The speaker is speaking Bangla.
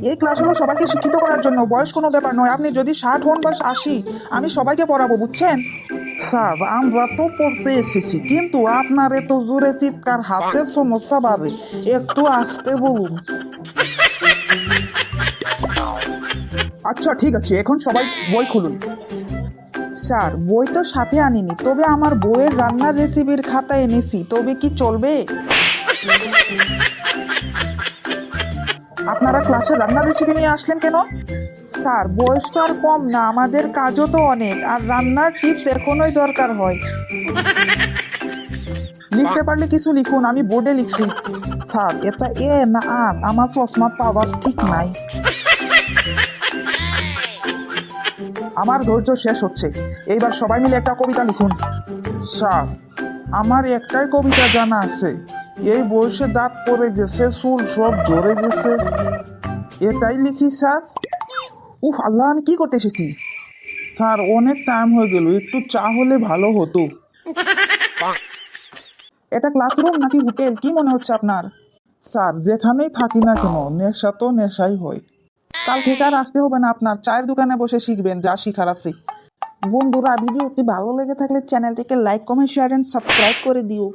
এই ক্লাস হলো সবাইকে শিক্ষিত করার জন্য, বয়স কোনো ব্যাপার নয়। আপনি যদি 60 হন বা 80, আমি সবাইকে পড়াবো, বুঝছেন? স্যার, আমরা তো পড়তে এসেছি, কিন্তু আপনার এত জোরে চিৎকার হাতের সমস্যা বাড়ে, একটু আস্তে বলুন। আচ্ছা ঠিক আছে, এখন সবাই বই খুলুন। স্যার, বই তো সাথে আনিনি, তবে আমার বইয়ের রান্নার রেসিপির খাতা এনেছি, তবে কি চলবে? আপনারা ক্লাসে রান্নার রেসিপি নিয়ে আসলেন কেন? স্যার, বয়স তো আর কম না, আমাদের কাজও তো অনেক, আর রান্নার টিপস এখনোই দরকার হয়। লিখতে পারলে কিছু লিখুন, আমি বোর্ডে লিখছি। স্যার, এটা এ না আত, আমার চশমার পাওয়ার ঠিক নাই। আমার ধৈর্য শেষ হচ্ছে, এইবার সবাই মিলে একটা কবিতা লিখুন। স্যার, আমার একটাই কবিতা জানা আছে, এই বয়সে দাঁত পড়ে গেছে, চুল সব ঝরে গেছে, এটাই লিখি স্যার। উফ আল্লাহ, আমি কি করতে এসেছি? স্যার, অনেক টাইম হয়ে গেল, একটু চা হলে ভালো হতো। এটা ক্লাসরুম নাকি হোটেল, কি মনে হচ্ছে আপনার? স্যার, যেখানেই থাকি না কেন, নেশা তো নেশাই হয়। কাল থেকে আর আসতে হবে না আপনার, চায়ের দোকানে বসে শিখবেন যা শিখার আছে। বন্ধুরা, ভিডিওটি ভালো লেগে থাকলে চ্যানেলটিকে like, comment, share and subscribe করে দিও।